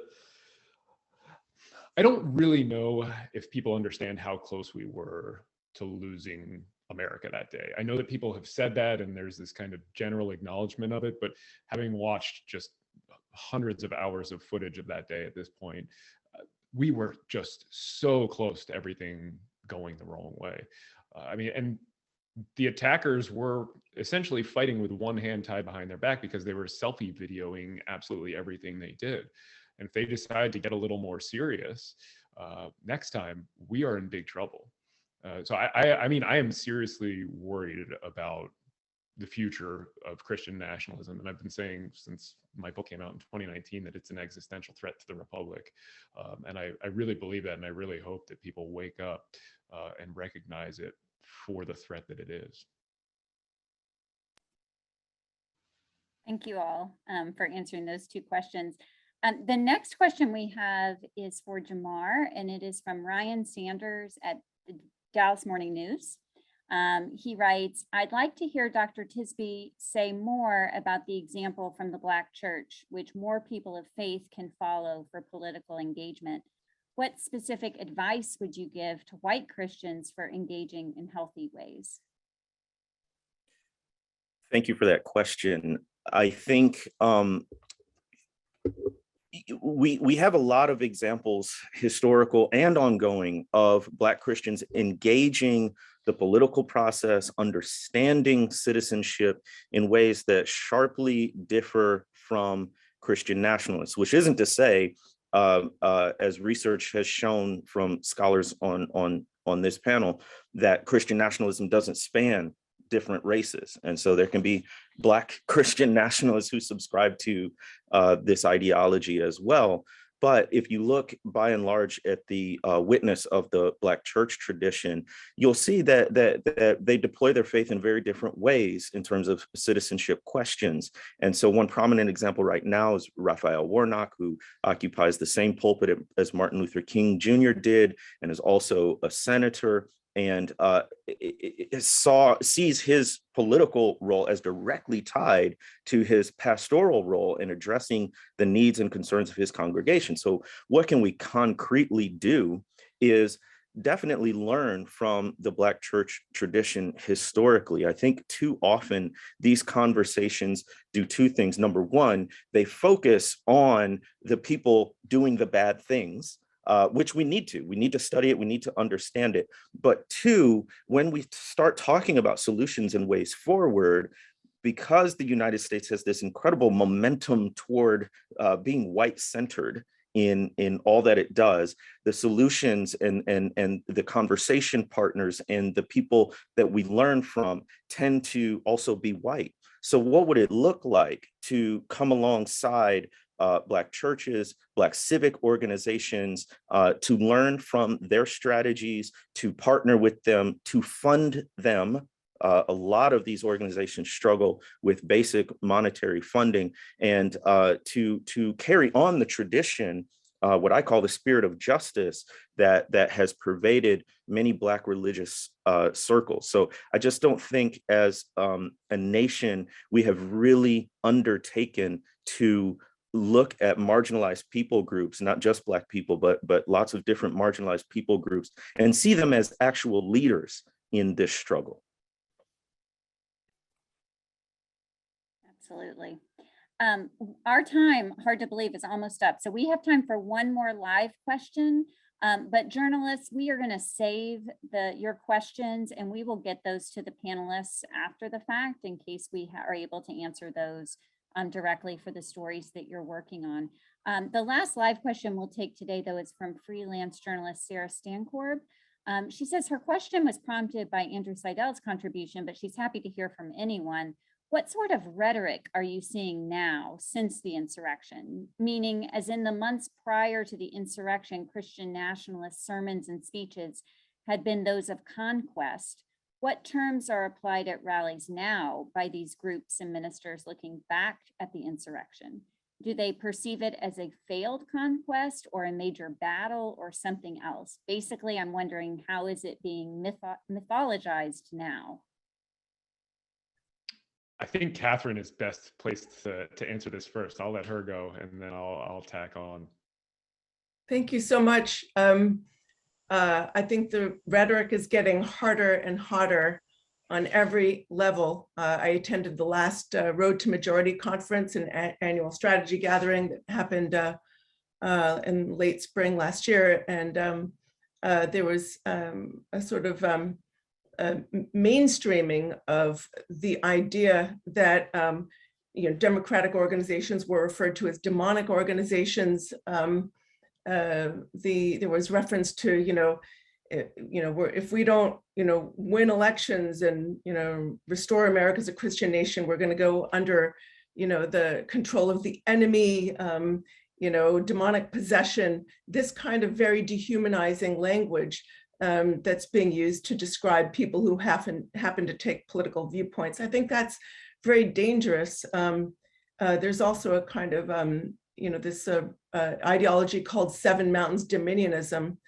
I don't really know if people understand how close we were to losing America that day. I know that people have said that, and there's this kind of general acknowledgement of it, but having watched just hundreds of hours of footage of that day at this point, we were just so close to everything going the wrong way. And the attackers were essentially fighting with one hand tied behind their back because they were selfie videoing absolutely everything they did. And if they decide to get a little more serious next time, we are in big trouble. So I am seriously worried about the future of Christian nationalism. And I've been saying since my book came out in 2019 that it's an existential threat to the Republic. And I really believe that, and I really hope that people wake up and recognize it for the threat that it is. Thank you all for answering those two questions. The next question we have is for Jemar, and it is from Ryan Sanders at the Dallas Morning News. He writes, I'd like to hear Dr. Tisby say more about the example from the Black church, which more people of faith can follow for political engagement. What specific advice would you give to white Christians for engaging in healthy ways? Thank you for that question. I think we have a lot of examples, historical and ongoing, of Black Christians engaging the political process, understanding citizenship in ways that sharply differ from Christian nationalists, which isn't to say, as research has shown from scholars on this panel, that Christian nationalism doesn't span different races. And so there can be Black Christian nationalists who subscribe to this ideology as well. But if you look by and large at the witness of the Black church tradition, you'll see that they deploy their faith in very different ways in terms of citizenship questions. And so one prominent example right now is Raphael Warnock, who occupies the same pulpit as Martin Luther King Jr. did, and is also a senator. and sees his political role as directly tied to his pastoral role in addressing the needs and concerns of his congregation. So what can we concretely do is definitely learn from the Black church tradition historically. I think too often these conversations do two things. Number one, they focus on the people doing the bad things, which we need to. We need to study it. We need to understand it. But two, when we start talking about solutions and ways forward, because the United States has this incredible momentum toward being white-centered in all that it does, the solutions and the conversation partners and the people that we learn from tend to also be white. So what would it look like to come alongside Black churches, Black civic organizations, to learn from their strategies, to partner with them, to fund them? A lot of these organizations struggle with basic monetary funding, and to carry on the tradition, what I call the spirit of justice that has pervaded many Black religious circles. So I just don't think as a nation, we have really undertaken to look at marginalized people groups, not just Black people, but lots of different marginalized people groups, and see them as actual leaders in this struggle. Absolutely. Our time, hard to believe, is almost up. So we have time for one more live question. But journalists, we are going to save your questions, and we will get those to the panelists after the fact in case we are able to answer those directly for the stories that you're working on. The last live question we'll take today, though, is from freelance journalist Sarah Stankorb. She says her question was prompted by Andrew Seidel's contribution, but she's happy to hear from anyone. What sort of rhetoric are you seeing now since the insurrection? Meaning, as in the months prior to the insurrection, Christian nationalist sermons and speeches had been those of conquest. What terms are applied at rallies now by these groups and ministers looking back at the insurrection? Do they perceive it as a failed conquest or a major battle or something else? Basically, I'm wondering, how is it being mythologized now? I think Katherine is best placed to answer this first. I'll let her go, and then I'll tack on. Thank you so much. I think the rhetoric is getting harder and hotter on every level. I attended the last Road to Majority conference and annual strategy gathering that happened in late spring last year, and there was a sort of mainstreaming of the idea that democratic organizations were referred to as demonic organizations. There was reference to if we don't win elections and restore America as a Christian nation, we're going to go under the control of the enemy, demonic possession. This kind of very dehumanizing language that's being used to describe people who happen to take political viewpoints. I think that's very dangerous. There's also a kind of this ideology called Seven Mountains Dominionism,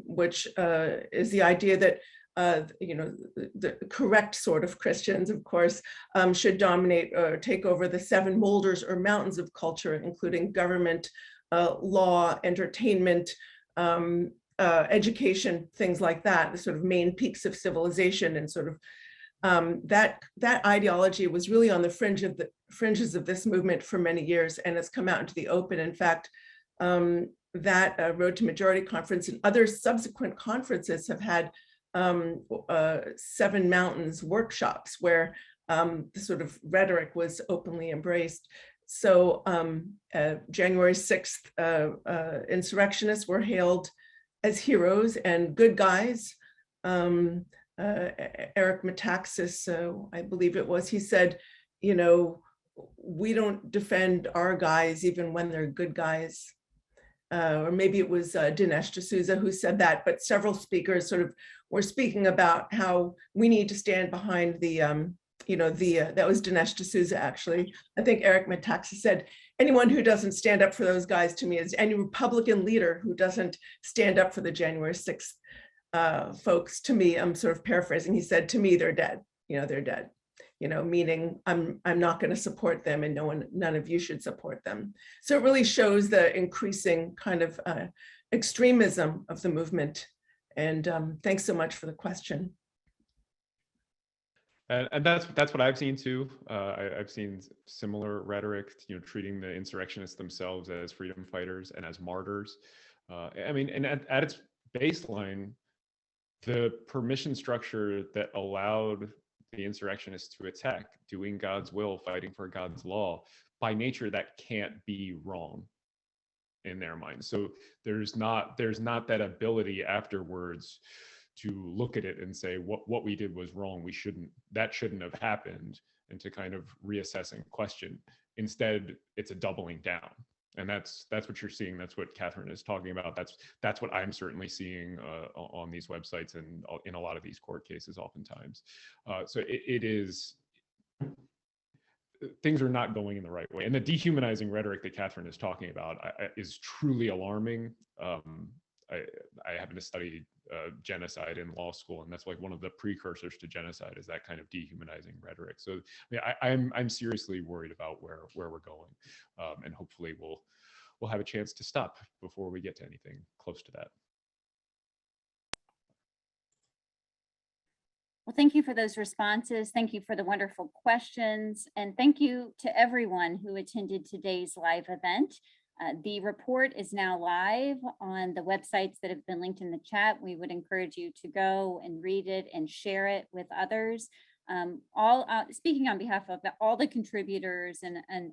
which is the idea that the correct sort of Christians, of course, should dominate or take over the seven boulders or mountains of culture, including government, law, entertainment, education, things like that, the sort of main peaks of civilization, and sort of that ideology was really on the fringes of this movement for many years, and it's come out into the open. In fact, that Road to Majority conference and other subsequent conferences have had Seven Mountains workshops where the sort of rhetoric was openly embraced. So January 6th, insurrectionists were hailed as heroes and good guys. Eric Metaxas, I believe it was, he said, we don't defend our guys even when they're good guys. Or maybe it was Dinesh D'Souza who said that, but several speakers sort of were speaking about how we need to stand behind the, that was Dinesh D'Souza actually. I think Eric Metaxas said, anyone who doesn't stand up for those guys to me is any Republican leader who doesn't stand up for the January 6th folks, to me, I'm sort of paraphrasing, he said, to me, they're dead, they're dead, meaning I'm not going to support them and none of you should support them. So it really shows the increasing kind of extremism of the movement. And thanks so much for the question. And that's what I've seen too. I've seen similar rhetoric, treating the insurrectionists themselves as freedom fighters and as martyrs. I mean, and at its baseline, the permission structure that allowed the insurrectionists to attack, doing God's will, fighting for God's law, by nature, that can't be wrong in their minds. So there's not that ability afterwards to look at it and say what we did was wrong. That shouldn't have happened, and to kind of reassess and question. Instead, it's a doubling down. And that's what you're seeing. That's what Katherine is talking about. That's what I'm certainly seeing on these websites and in a lot of these court cases oftentimes. So it is, things are not going in the right way. And the dehumanizing rhetoric that Katherine is talking about is truly alarming. I happen to study genocide in law school, and that's like one of the precursors to genocide is that kind of dehumanizing rhetoric. So I'm seriously worried about where we're going, and hopefully we'll have a chance to stop before we get to anything close to that. Well, thank you for those responses. Thank you for the wonderful questions. And thank you to everyone who attended today's live event. The report is now live on the websites that have been linked in the chat. We would encourage you to go and read it and share it with others. Speaking on behalf of all the contributors and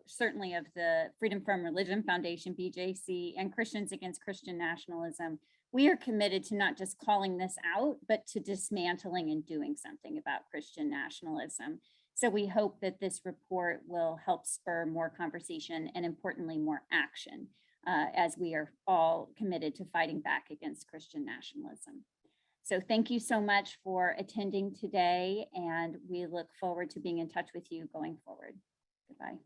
certainly of the Freedom from Religion Foundation, BJC, and Christians Against Christian Nationalism, we are committed to not just calling this out, but to dismantling and doing something about Christian nationalism. So we hope that this report will help spur more conversation and, importantly, more action as we are all committed to fighting back against Christian nationalism. So thank you so much for attending today, and we look forward to being in touch with you going forward. Goodbye.